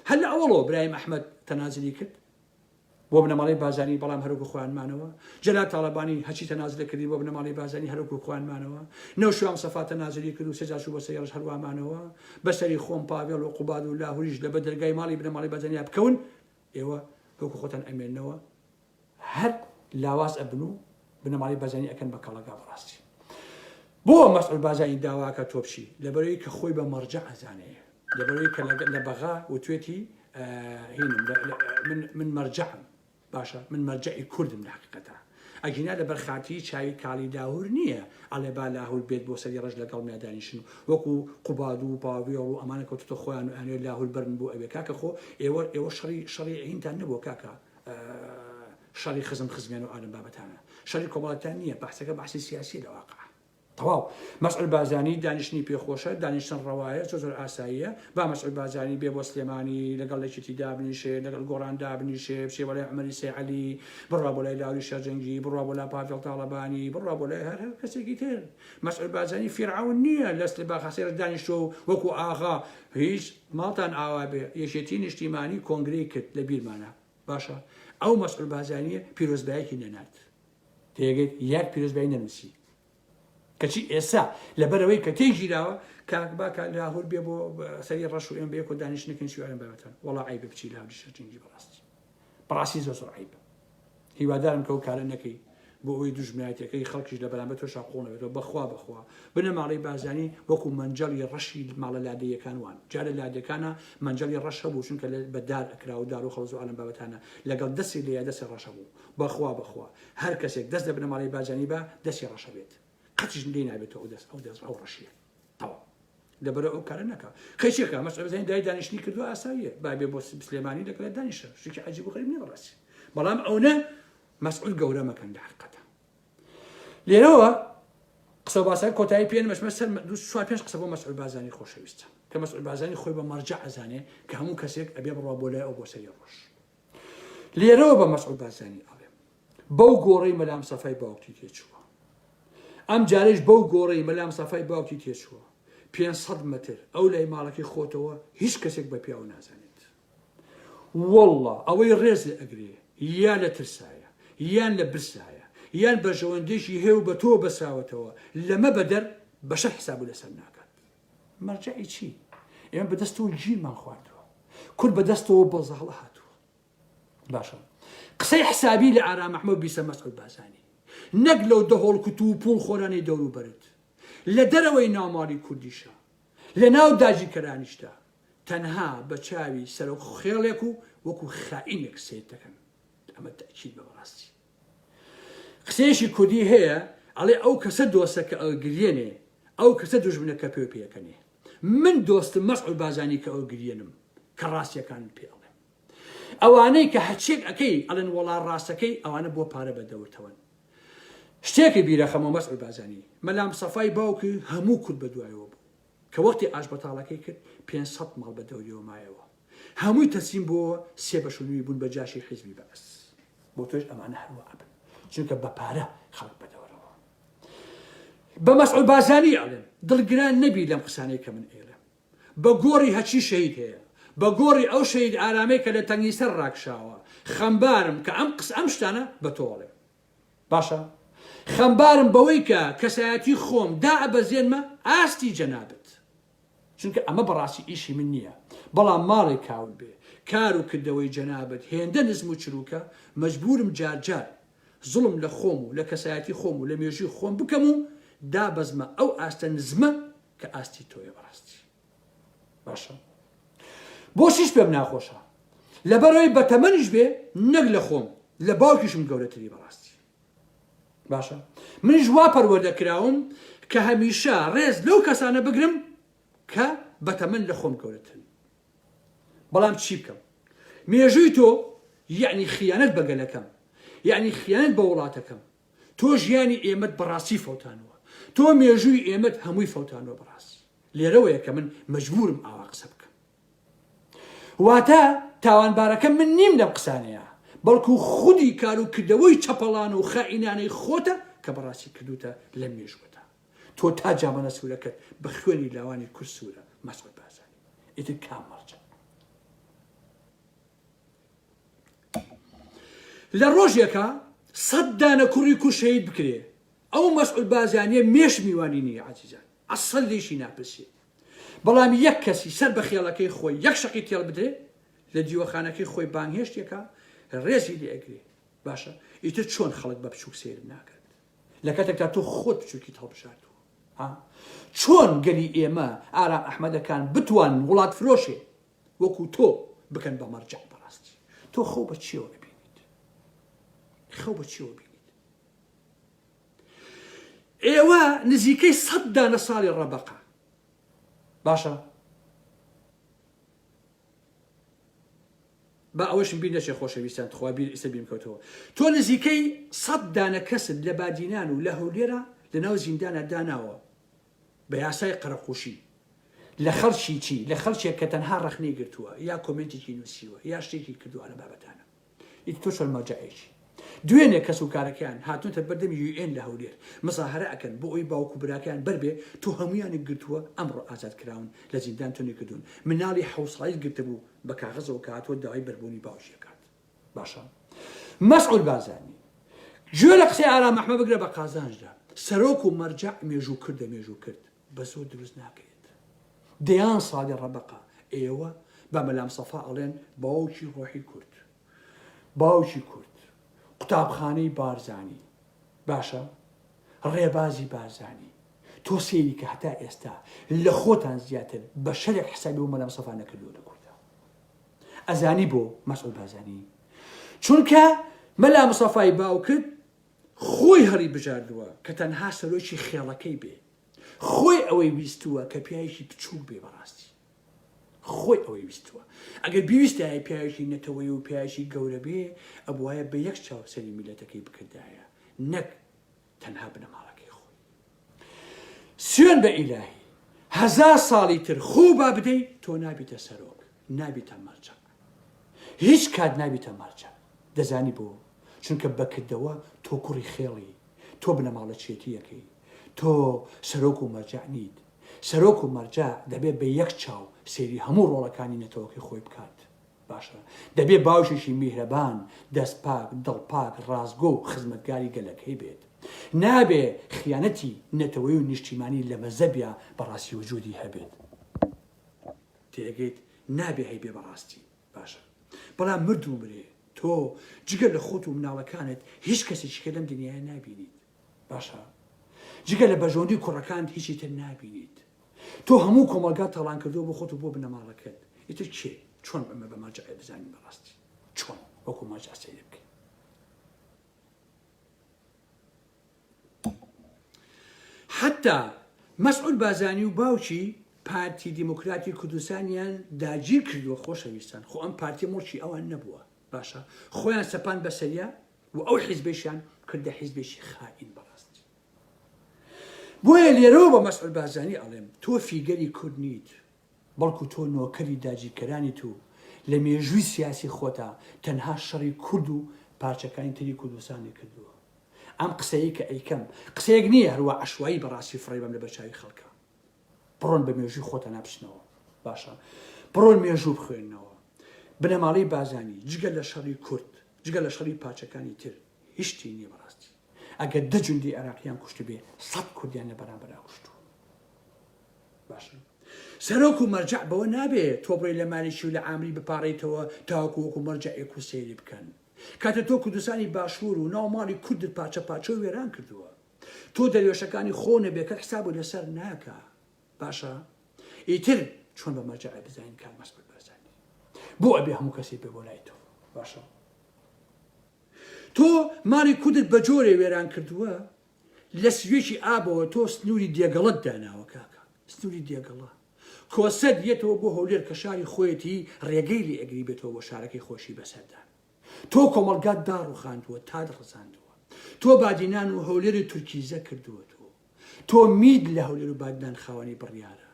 هەر لە ئەوڵەوە برایم ئەحمەد تەنازلی کرد بۆ بنەماڵی بازانی بەڵام هەروکو خۆیانمانەوە جەلال تاڵەبانی هەچی تەنازل کردی بۆ بنەماڵی بازانی هەروکو خۆیانمانەوە نەوشوام سەفا تەنازلی کرد و سێجاشو بۆ سەری ڕەش هەروامانەوە بەسەری خۆم پاڤێڵ و قوباد و لاهوریش لە بە دەرگای ماڵی بنەماڵی بازانیا بکەون ئێوە وەکو خۆتان ئەمێننەوە هەر لاواز ئەبن و بنەماڵی بازانی ئەکەن بە کەڵەگا بەڕاستی بۆ مەسعود بازانی داواکە تۆپشی لەبەرەوەی کە خۆی بە مەرجە ئەزانەیە لەبەرەوەی کە لە بەغا وتوێتی من مەرجەم باشە من مەرجەی کوردم لە حقیقەتە ئەگینا لە بەرخاتی چاوی کاڵی داهور نییە ئەڵێ با لاهور بێت بۆ سەری ڕەش لەگەڵ میادانیشن وەکو قوباد و پاڤێڵ و ئەمانە کەوتۆ خۆیان ئەنوێ لاهور بەرن بۆ ئەوێ کاکە خۆ ئێوە شەڕی ئەهینتان نەبووە کاکە شەڕی خزمێن و ئالم بابەتانە شەڕی کۆمەڵەتان نییە بەحسەکە بەحسی سیاسی لە واقع تەواو مەسعود بازانی دانیشتنی پێخۆشە دانیشتن ڕەوایە زۆر ئاساییە با مەسعود بازانی بێ بۆ سلێمانی لەگەڵ لەکێتی دابنیشێ لەگەڵ گۆڕان دابنیشێ بچێ بۆ لای عومەری سێعەلی بڕوا بۆ لای لاهوری شێرجەنگی بڕوا بۆ لای پاڤێڵ تاڵەبانی بڕوا بۆ لای هەر کەسێکی تر مەسعود بازانی فیرعون نییە لەست لە باخەسێر دانیشتۆ وەکو ئاغا هیچ ماڵتان ئاوا بێ یەکێتی نیشتیمانی کۆنگرەی کرد لە بیرمانە باشە ئەو مەسعود بازانیە پیرۆزبایەکی نەنات تێگەیت یەک پیرۆزبایی نەنووسی کەچی ئێستا لەبەرەوەی کە تێگیراوە کاکباکە لاهور بێ بۆ سەری ڕەش و ئێمە بەیەک و دانیشتنەکەن شوێنە بابەتەن وەڵا عیبە بچی لاهوری شێرجەنگی بەڕاستی زۆر عیبە هیوادارم کە ئەو کارە نەکەی بۆ ئەوەی دوژمنایەتەکەی خەڵکیش لە بەرامبەر تۆ شاقۆنەوێتەوە بەخوا بنەماڵی بازانی وەکو مەنجەڵی ڕەشی ماڵە لادەیەکان وان جارە لادەکانە مەنجەڵی ڕەش هەبوو چونکە بە دار ئەکرا و دار و خەڵز و ئالم بابەتانە لەگەڵ دەستی لێ دەستی ڕەش هەبوو بەخوا هەر کەسێک دەست لە بنەماڵی بازانی بە دەستی ڕەش بێت قەتیش لێ نابێتەوە ئەو دەست ئەو ڕەشیە تەواو لەبەرە ئەو کارە نەکە خەیچێکە مەسعود بازانی دای دانیشتنی کردو ئاساییە با بێ بۆ سلێمانی لەگەڵ دانیشە شتێکی عەجیب و غەریب نییە بەڕاستی بەڵام ئەوە مەسعود گەورە مەکەن لە حقیقەتە لێرەوە قسە باسە کۆتایی پێن مەشمە سەر سوال پێنج قسە بۆ مەسعود بازانی خۆشەویستە کە مەسعود بازانی خۆی بە مەرجە ئەزانێ کە هەموو کەسێک ئەبێ بڕوا بۆ لای ئەو بۆ سەری ڕۆژ لێرەوە بە مەسعود بازانی ئەڵێم بەو گۆڕەی مەلام سەفای باوکی تێچووە ئەم جارێش بەو گۆڕەی مەلام سەفای باوکی تێچووە 500 متر ئەو لای ماڵەکەی خۆتەوە هیچ کەسێک بە پیاو نازانێت وەڵڵا ئەوەی ڕێز لە ئەگرێ یان لە ترسایە یان لە برسایە یان بەژەوەندێکی هێو بە تۆ بەساوەتەوە لەمە بەدەر بەشە حساب لەسەر ناکات مەرجعی چی ئێمە بەدەستەوە گیرمان خواردووە کورد بەدەستەوە بەڵزاڵە هاتووە باشە قسەی حسابی لە ئارام محمەد بیسە مەسعود بازانی نەک لەو دەهۆڵ کت و پوڵ خۆرانی دەوروبەرت لە دەرەوەی ناوماڵی کوردیشە لە ناو داژی کەرانیشدا تەنها بە چاوی سەرۆک خێڵێک و وەکو خائینێک سێت دەکەن ئەمە تەکید بە بەڕاستی قسەیەشی کوردی هەیە ئەڵێ ئەو کەسە دۆستە کە ئەگرێنێ ئەو کەسە دوژمنە کە پێ پێەکەنێ من دۆستم مەسعود بازانی کە ئەو گرێنم کە ڕاستیەکان پێ ئەڵێم ئەوانەی کە هەچێک ئەەکەی ئەڵێن وەڵا ڕاستەکەی ئەوانە بۆ پارە بەدەورتەوەن شتێکی بیرەخەمەوە مەسعود بازانی مەلام سەفای باوکی هەموو کورد بە دوایەوە بوو کە وەختی ئاش بەتاڵەکەی کرد 500 ماڵ بە دەوریەوە مایەوە هەمووی تەسلیم بۆ 3/9 بوون بە جاشی حیزبی بەس بۆ تۆش ئەمانە هەروە بن چونکە بە پارە خەڵک بەدەورەوە بە مەسعود بازانی ئەڵێن دڵگران نەبی لەم قسانەی کە من ئێڵێم بە گۆڕی هەچی شەهید هەیە بە گۆڕی ئەو شەهید ئارامەی کە لە تەنگی سەر ڕاکشاوە خەمبارم کە ئەم شتانە بە تۆڵێ باشە خەمبارم بەوەی کە کەسایەتی خۆم دائەبەزێنمە ئاستی جەنابەت چونکە ئەمە بەڕاستی ئیشی من نییە بەڵام ماڵی کاول بێ کار و کردەوەی جەنابەت هێندە نزم و چروکە مەجبورم جارجار زوڵم لە خۆم و لە کەسایەتی خۆم و لە مێژوی خۆم بکەم و دابەزمە ئەو ئاستە نزمە کە ئاستی تۆیە بەڕاستی باشە بۆشیش پێم ناخۆشە لەبەرەوەی بەتەمەنیش بێ نەک لە خۆم لە باوکیشم گەورەتری بەڕاستی باشە منیش وا پەروەردەکراوم کە هەمیشە ڕێز لەو کەسانە بگرم کە بەتەمەن لە خۆم گەورەتن بەڵام چی بکەم مێژووی تۆ یعنی خیانەت بەگەلەکەم یعنی خیانەت بە وڵاتەکەم تۆ ژیانی ئێمەت بەڕاستی فەوتانەوە تۆ مێژووی ئێمەت هەمووی فەوتانەوە بەڕاستی لێرەوەیە کە من مەجبورم ئاوا قسە بکەم واتە تاوانبارەکەم من نیم لەم قسانەیە بەڵکو خودی کار و کردەوەی چەپەڵان و خائینانەی خۆتە کە بەڕاستی کردوتە لە مێژوەتە تۆ تا جامەنە سوورەکەت بە خوێنی لاوانی کورد سوورە مەسعود بازانی ئیتر کام مەرجە لە ڕۆژێکە 100 دانە کوڕی کوڕ شەهید بکرێ ئەو مەسعود بازانیە مێش میوانی نییە عەزیزان ئەسڵ لێشی ناپرسێ بەڵام یەک کەسی سەر بە خێڵەکەی خۆی یەک شەقی تێڵ بدرێ لە دیوەخانەکەی خۆی بانگهێشتێکە ڕێزی لێ ئەگرێ باشە ئیتر چۆن خەڵک بە بچووک سیر ناکات لە کاتێکتا تۆ خۆت بچووکی هەڵبژاردووە چۆن گەلی ئێمە ئارام ئەحمەدەکان بتوان وڵات فرۆشێ وەکو تۆ بکەن بە مەرجع بەڕاستی تۆ خۆ بە چیەوە ببینیت خەو بە چیەوە بینیت ئێوە نزیکەی 100 دانە ساڵی ڕەبەقە باشە با ئەوەشم بیر نەچێ خۆشەویستان خوا بیر ئیسە بیمکەوتەوە تۆ نزیکەی 100 دانە کەست لە بادینان و لە هەولێرە لەناو زیندانە داناوە بە یاسای قەرەقوشی لە خەڵکی چی لە خەڵکێک کە تەنها ڕەخنەی گرتووە یا کۆمنتێکی نووسیوە یا شتێکی کردووە لە بابەتانە ئیت تۆ چۆن مەرجەعێکی دوێنێ کەس و کارەکەیان هاتوونتە بەردەمی UN لە هەولێر مزاهرە ئەکەن بۆ ئەوی باوکو براکەیان بەربێ تۆ هەمویانی گرتووە ئەمڕۆ ئازاد کراون لە زیندان تۆنی کردوون مناڵی حوسڵایی گرتبوو بە کاغەزەوە کە هاتووە داوای بەربوونی باوشیەکات باشە مەسعود بازانی گوێ لە قسەی ئارام ئەحمەد بگرە بە قازانجدا سەرۆک و مەرجع مێژوو کردە مێژوو کرد بە زۆر دروست ناکەیت دەیان ساڵی ڕەبەقە ئێوە بە مەلام سەفا ئەڵێن باوکی ڕۆحی کورد باوکی کورد قوتابخانەی بارزانی باشە ڕێبازی بارزانی تۆ سێری کە هەتا ئێستا لە خۆتان زیاتر بە شەرێک حسابی و مەلام سەفا نەکردووە لە کووردا ئەزانی بۆ مەسعود بازانی چونکە مەلام سەفای باوکرد خۆی هەڵی بژاردووە کە تەنها سەرۆکی خێڵەکەی بێ خۆی ئەوەی ویستووە کە پیاوێکی بچووک بێ بەڕاستی خۆی ئەوەی ویستووە ئەگەر بیویستایە پیاوێکی نەتەوەی و پیاوێکی گەورە بێ ئەبوایە بە یەک چاو سەری میلەتەکەی بکردایە نەک تەنها بنەماڵەکەی خۆی سوێن بە ئیلاهی 1000 ساڵی تر خۆ با بدەیت تۆ نابیتە سەرۆک نابیتە مەرجە هیچ کات نابیتە مەرجە دەزانی بۆ چونکە بەکردەوە تۆ کوڕی خێڵی تۆ بنەماڵە چێتیەکەی تۆ سەرۆک و مەرجع نیت سەرۆک و مەرجع دەبێت بە یەک چاو سێری هەموو ڕۆڵەکانی نەتەوەکەی خۆی بکات باشە دەبێت باوشێکی میهرەبان دەست پاک دڵ پاک ڕازگۆ و خزمەتگاری گەلەکەی بێت نابێ خیانەتی نەتەوەی و نیشتیمانی لە مەزەبیا بەڕاستی وجودی هەبێت تێگەیت نابێ هەیبێ بەڕاستی باشە بەڵام مردوو مرێ تۆ جگە لە خۆت و مناڵەکانت هیچ کەسێکیکە لەم دنیاە نابینیت باشە جگە لە بەژۆندی کوڕەکانت هیچی تر نابینیت تۆ هەموو کۆمەلگا تەڵان کردو بۆ خۆت و بۆ بنەماڵەکەت ئیتر کێ چۆن ئەمە بە ماجە بزانین بەڕاستی چۆن وەکو ماجە سەیرە بکەین حتا مەسعود بازانی و باوکی پارتی دیموکراتی کوردستانیان داگیر کردووە خۆشەویستان خۆ ئەم پارتی مڵکی ئەوان نەبووە باشە خۆیان سەپان بەسەریە و ئەو حیزبێکیان کردە حیزبێکی خائین بەڕاستی بۆیە لێرەوە بە مەسعود بازانی ئەڵێم تۆ فیگەری کورد نیت بەڵکو تۆ نۆکەری داگیرکەرانی تو لە مێژووی سیاسی خۆتا تەنها شەڕی کورد و پارچەکانی تری کوردستانی کردووە ئەم قسەیە کە ئەیکەم قسەیەک نییە هەروە عەشوایی بەڕاستی فڕێبەم لە بەرچاوی خەڵکە بڕۆن بە مێژووی خۆتە نابچنەوە باشە بڕۆن مێژوو بخوێنەوە بنەماڵەی بازانی جگە لە شەڕی کورد جگە لە شەڕی پارچەکانی تر هیچی نییە بەڕاستی ئەگەر 10 جوندی عێراقیان کوشت بێ 100 کوردیان لە بەرامبەرا کوشتووە باشە سەرۆک و مەرجع بەوە نابێت تۆ بڕێ لە مالیشی و لە عامری بپارڕیتەوە تاوەکو وەکو مەرجەعێک و سەیری بکەن کاتە تۆ کوردستانی باشوور و ناوماڵی کوردت پاچە پاچە و وێران کردووە تۆ دەریێشەکانی خۆ نەبێت کە حساب و لەسەر ناکە باشە ئیتر چۆن بە مەرجەع بزانین کار مەسعود بازانی بۆ ئەبێ هەموو کەسی پێ بۆ لای تۆ باشە تۆ ماڵی کوردت بە جۆرێ وێران کردووە لە سوێکی ئابەوە تۆ سنووری دێگەڵت داناوە کاکە سنووری دێگەڵە کۆسەد یێتەوە بۆ هەولێر کە شاری خۆیەتی ڕێگەی لێ ئەگری بێتەوە بۆ شارەکەی خۆشی بەسەردان تۆ کۆمەلگات داڕوخاندووە تا دڕزاندووە تۆ بادینان و هەولێری تورکیزە کردووە تۆ مید لە هەولێر و بادنان خاوەنی بڕیارە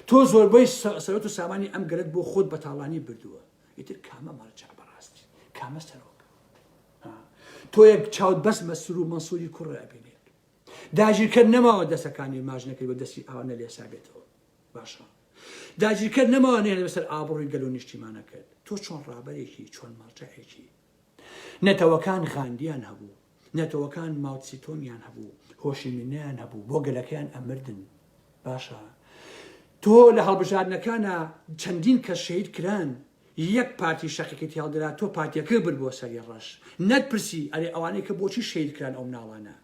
تۆ زۆربەی سەرۆت و سامانی ئەم گەلت بۆ خۆت بە تاڵانی بردووە ئیتر کامە مەرجع بەڕاستی کامە سەرۆک تۆ یەک چاوت بەس مەسرور و مەنسووری کوڕە ئەبینێت داگیرکرد نەماوە دەسەکانی ماژ نەکرد بە دەستی ئەوانە لێسا بێتەوە باشە داگیرکرد نەماوە نێنە بەسەر ئابڕووی گەل و نیشتیمانەکرد تۆ چۆن ڕابەرێکی چۆن مەرجەعێکی نەتەوەکان غاندیان هەبوو نەتەوەکان ماوتسیتۆمیان هەبوو هۆشیمینیان هەبوو بۆ گەلەکەیان ئەمردن باشە تۆ لە هەڵبژاردنەکانە چەندین کەس شەهید کران یەک پارتی شەقێکی هەڵدرا تۆ پارتیەکە برد بۆ سەری ڕەش نەتپرسی ئەرێ ئەوانەی کە بۆچی شەهید کران ئەو مناڵانە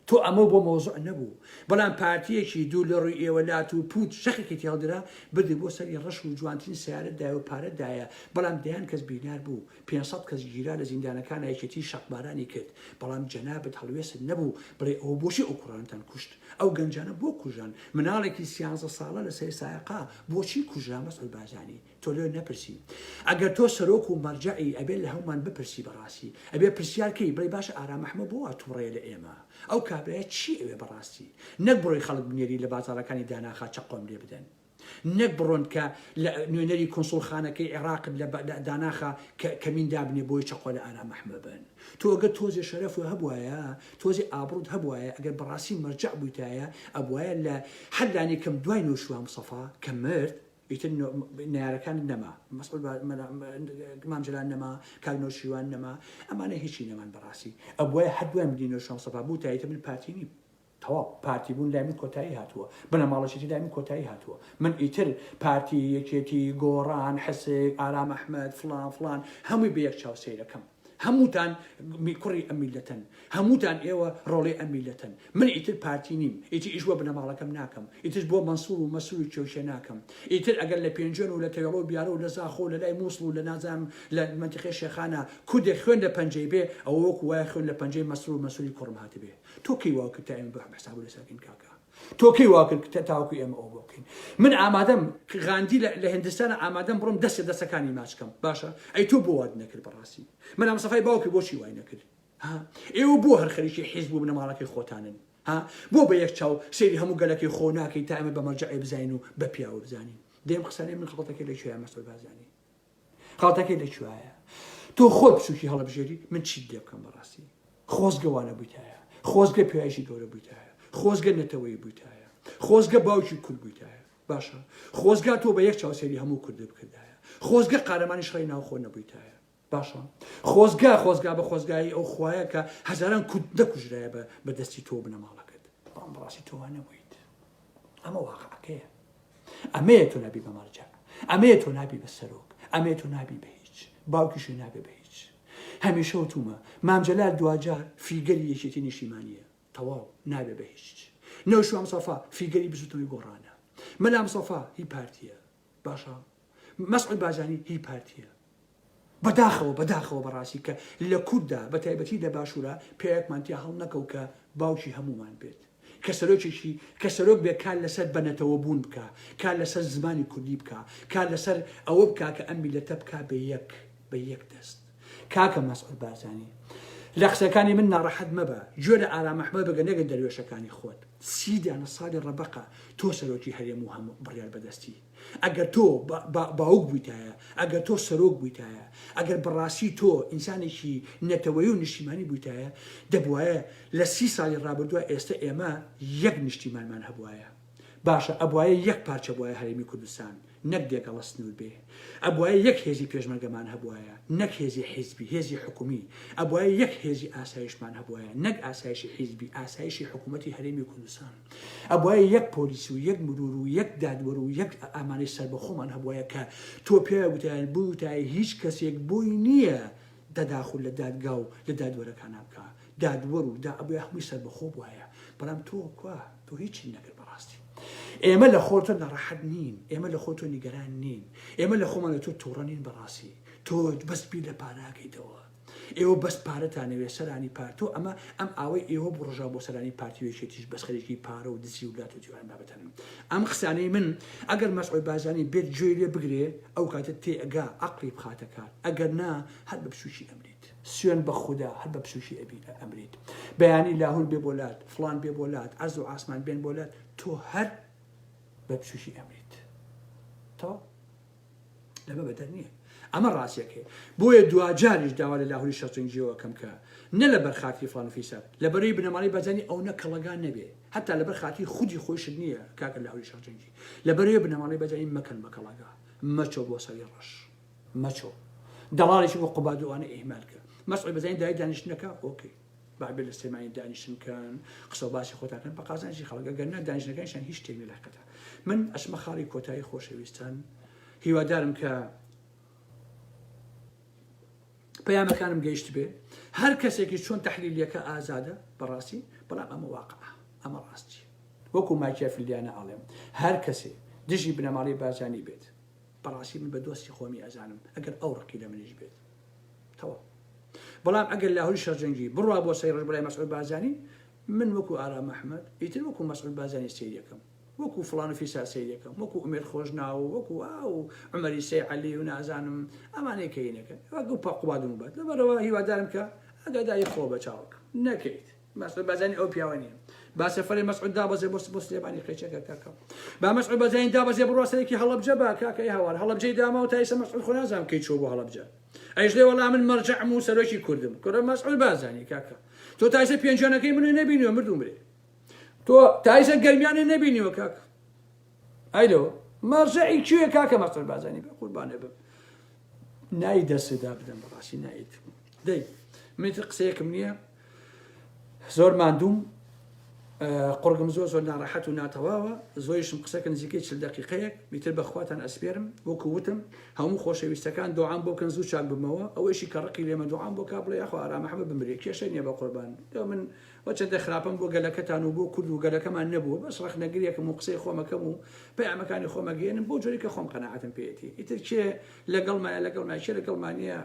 تۆ ئەمە بۆ مۆزوع نەبوو بەڵام پارتیەکی دوو لە ڕووی ئێوەلات و پوت شەقێکی هەڵدرا بردی بۆ سەری ڕەش و جوانترین سیارەتدایە و پارەتدایە بەڵام دەیان کەس بینار بوو 500 کەس گیرا لە زیندانەکان یەکێتی شەقبارانی کرد بەڵام جەنابەت هەڵوێست نەبوو بڵێ ئەو بۆچی ئەو کوڕانتان کوشت ئەو گەنجانە بۆ کوژان مناڵێکی 13 ساڵە لە سەر سایقا بۆچی کوژرا مەسعود بازانی تۆ لێ نەپرسی ئەگەر تۆ سەرۆک و مەرجەعی ئەبێت لە هەمومان بپرسی بەڕاستی ئەبێ پرسیارکەی بڵێ باشە ئارام محمەد بۆ تووڕێ لە ئێمە ئەو کابرایە چی ئەوێ بەڕاستی نەک بڕۆی خەڵک بنێری لە بازاڕەکانی داناخا چەقۆم لێ بدەن نەک بڕۆن کە لە نوێنەری کۆنسوڵخانەکەی عێراقت لە داناخا کەمین دابنێ بۆی چەقۆ لە ئارام محمەد بن تۆ ئەگەر تۆزی شەرەف و هەبوایە تۆزی ئابڕوت هەبوایە ئەگەر بەڕاستی مەرجەع بوویتایە ئەبوایە لە هەردانی کەم دوای نوێشووە مستەفا کە مرد ئیتر نارەکان نەما مامجلان نەما کاگنۆشیوان نەما ئەمانە هیچی نەمان بەڕاستی ئەبوایە هەردوای مدینە شەمسەفا بوو تایتە من پارتی نیم تەواو پارتی بوون لای من کۆتایی هاتووە بنەماڵەشێتی لای من کۆتایی هاتووە من ئیتر پارتی یەکێتی گۆڕان حەسێک ئارام ئەحمەد فلان فلان هەمووی بە یەک چاو سەیرەکەم هەمووتان کوڕی ئەم میلەتن هەمووتان ئێوە ڕۆڵەی ئەم میلەتن من ئیتر پارتی نیم ئیتر ئیش بۆ بنەماڵەکەم ناکەم ئیتر بۆ مەنسوور و مەسوور و کێوشێ ناکەم ئیتر ئەگەر لە پێنجێن و لە تەوێڵە و بیارە و لە زاخۆ لە لای مووسڵ و لە نازانم لە منتیقەی شێخانە کودێک خوێن لە پەنجەی بێ ئەوە وەکو وایە خوێن لە پەنجەی مەسوور و مەسووری کوڕم هاتبێ تۆ کەی وا کرد تا ئێمە بە حساب و لەسەرکەین کاکە تۆ کەی وا کرد تاوەکو ئێمە ئەو بۆکەین من ئامادەم غاندی لە هندستانە ئامادەم بڕۆم دەستەکانی ماچکەم باشە ئەی تۆ بۆ واد نەکرد بەڕاستی من ئەم سەفای باوکی بۆچی وای نەکرد ئێوە بۆ هەر خەریکی حیزب و بنەماڵەکەی خۆتانن بۆ بە یەک چاو سەیری هەموو گەلەکەی خۆ ناکەی تا ئێمە بە مەرجەعی بزانین و بە پیاوە بزانین دێم قسانەی من خەڵەتەکەی لەکوێیە مەسعود بازانی خەڵەتەکەی لەکوێیە تۆ خۆت پشوکی هەڵەبژێری من چیت لێ بکەم بەڕاستی خۆزگەوانە بوویتایە خۆزگە پیاوێکی گەورە بوویتایە خۆزگە نەتەوەی بوویتایە خۆزگە باوکی کورد بوویتایە باشە خۆزگا تۆ بە یەک چاو سەیری هەموو کورد بکردایە خۆزگە قارەمانی شڕی ناوخۆ نەبوویتایە باشە خۆزگا بە خۆزگایی ئەو خوایە کە هەزاران کورد دەکوژرایە بە دەستی تۆ بنەماڵەکەت بەڵام بەڕاستی تۆوان نەبوویت ئەمە واقعەکەیە ئەمەیە تۆ نابی بە مەرجە ئەمەیە تۆ نابی بە سەرۆک ئەمەیە تۆ نابی بە هیچ باوکیشی نابێ بە هیچ هەمیشە وتومە مامجەلال دوجار فیگەری یەکێتی نیشتیمانیە تەواو نابێ بە هیچ نەوشو ئەمسەفا فیگەری بزوتەوەی گۆڕانە مەلام سەفا هی پارتیە باشە مەسعود بارزانی هی پارتیە بەداخەوە بەڕاستی کە لە کووردا بە تایبەتی لە باشوورە پێیەکمانتیا هەڵ نەکەو کە باوکی هەمومان بێت کە سەرۆکێکی کە سەرۆک بێ کار لەسەر بەنەتەوە بوون بکە کار لەسەر زمانی کوردی بکە کار لەسەر ئەوە بکە کە ئەم میلەتە بکە بە یەک دەست کاکە مەسعود بارزانی لە قسەکانی من ناڕەحەت مەبە گوێ لە ئارامەحمە بگە نەگەن دەروێشەکانی خۆت 30 ساڵی ڕەبەقە تۆ سەرۆکی هەرێم و هەموو بڕیار بەدەستی ئەگەر تۆ باوک بوویتایە ئەگەر تۆ سەرۆک بوویتایە ئەگەر بەڕاستی تۆ ئینسانێکی نەتەوەی و نیشتیمانی بوویتایە دەبوایە لە 30 ساڵی ڕابردووە ئێستا ئێمە یەک نیشتیمانمان هەبوایە باشە ئەبوایە یەک پارچە بووایە هەرێمی کوردستان نەک دێگەڵە سنوور بێ ئەبوایە یەک هێزی پێشمەرگەمان هەبوایە نەک هێزی حیزبی هێزی حکومی ئەبوایە یەک هێزی ئاسایشمان هەبوایە نەک ئاسایشی حیزبی ئاسایشی حکوومەتی هەرێمی کوردستان ئەبوایە یەک پۆلیس و یەک مرور و یەک دادوەر و یەک ئامانەی سەربەخۆمان هەبوایە کە تۆ پێ وتیان بووتای هیچ کەسێک بووی نییە دەداخل لە دادگا و لە دادوەرەکان بکە دادوەر و دا ئەبووە هەمووی سەربەخۆ بووایە بەڵام تۆ هیچی نەکرد بەڕاستی ئێمە لە خۆتۆ ناڕەحەت نین ئێمە لە خۆتۆ نیگەران نین ئێمە لە خۆمان لە تۆ تووڕە نین بەڕاستی تۆ بەسپی لە پاراکەیتەوە ئێوە بەس پارەتانەوێ سەرانی پارتۆ ئەمە ئەم ئاوەی ئێوە بڕژا بۆ سەرانی پارتیوێکێتیش بەس خەریکی پارە و دزی وڵات و جوان بابەتەن ئەم قسانەی من ئەگەر مەسعود بارزانی بێت گوێی لێ بگرێ ئەو کاتە تێئگا عەقڵی بخاتە کار ئەگەر نا هەر بە پشوشی ئەمریت سوێن بە خوددا هەر بە پشوشی ئەمریت بەیانی لاهور بێ بۆلات فڵان بێ بۆلات عەرز و ئاسمان بێن بۆلات تۆ هەر بە پشوشی ئەمریت تۆ لەمە بەدەر نییە ئەمە ڕاستیەکەی بۆیە دوجاریش داوا لە لاهوری شەرجەنگیەوە کەم کە نە لەبەر خاتی فڵان و فیساد لەبەرەوەی بنەماڵی بەرزانی ئەو نە کەڵەگان نەبێ هەتا لەبەر خاتی خودی خۆشت نییە کاکە لاهوری شەرجەنگی لەبەرەوەی بنەماڵی بەرزانی مەکەن بە کەڵەگا مەچۆ بۆ سەری ڕەش مەچۆ دەڵاڵێکی بۆ قوبادوانە ئیهمال کرد مەسعود بەرزانی دای دانیشتنەکە ئۆکەی بابێ لە سێمانی دانیشتنکەن قسە و باسی خۆتاکەن بە قازانجی خەڵکە گەرنە دانیشتنەکانیشان هیچ شتێک نەلاقەتە من ئەچمە خاڵی کۆتایی خۆشەویستان هیوادارم کە پەیامەکانم گەیشت بێ هەر کەسێکی چۆن تەحلیلیەکە ئازادە بەڕاستی بەڵام ئەمە واقعە ئەمە ڕاستی وەکو مایکیافیلیانە ئاڵێم هەر کەسێ دژی بنەماڵی بارزانی بێت بەڕاستی من بە دۆستی خۆمی ئەزانم ئەگەر ئەو ڕقی لە منیش بێت تەواو بەڵام ئەگەر لاهوری شەرجەنگی بڕوا بۆ سەیڕژ بەلای مەسعود بارزانی من وەکو ئارام ئەحمەد ئیتر وەکو مەسعود بارزانی سەیریەکەم وەکو فڵان و فیسا سەیریەکەم وەکو ئومێر خۆشناو وەکو ئاو عومەری سەی عەلی و نازانم ئەمانەی کەینەکە وەکو پاقوبادم بێت لەبەرەوە هیوادارم کە ئەگەدای خۆ بە چاوک نەکەیت مەسعود بارزانی ئەو پیاوە نییە با سەفەری مەسعود دابەزێ بۆ سلێمانی خێچەکە کاکە با مەسعود بارزانی دابەزێ بڕوا سەرێکی هەڵەبجە با کاکەی هاوار هەڵەبجەی داما و تا ئێستا مەسعود خۆ نازانم کەی چۆ بۆ هەڵەبجە ئەیش لێ وەڵام من مەرجەعم و سەرۆکی کوردم کوڕە مەسعود بارزانی کاکە تۆ تا ئێستا پێنجانەکەی منە نەبینیوە مردوم برێ تۆ تا ئێستا گەرمیانە نەبینیوە کاکە ئەیلۆ مەرجەعی کوێ کاکە مەسعود بارزانی بە قوربانێ بم نایی دەستدا بدەم بەڕاستی نایت دەی من قسەیەکم نییە زۆر ماندوم قڕگم زۆر ناڕەحەت و ناتەواوە زۆریشم قسەکە نزیکەی 40 دقیقەیەک بیتر بەخواتان ئەسپێرم وەکو وتم هەموو خۆشەویستەکان دوعام بۆ کەن زوو چاک بمەوە ئەوەیشی کە ڕقی لێمە دوعام بۆ کا بڵێ یاخوا ئارام ئەحمەد بمرێ کێشەی نییە بە قوربان من وەچەندە خراپەم بۆ گەلەکەتان و بۆ کورد و گەلەکەمان نەبووە بەس ڕەخنەگریەکەم و قسەی خۆمەکەم و پەیامەکانی خۆمەگەێنم بۆ جۆری کە خۆم قەناعەتم پێێتی ئیتر کێ لەگەڵمایە چێ لەگەڵمانە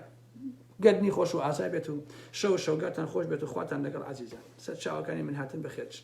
گەردنی خۆش و ئازای بێت و شەو شەوگاتان خۆش بێت و خواتان لەگەڵ عەزیزان سەر چاوەکانی من هاتن بەخێرچ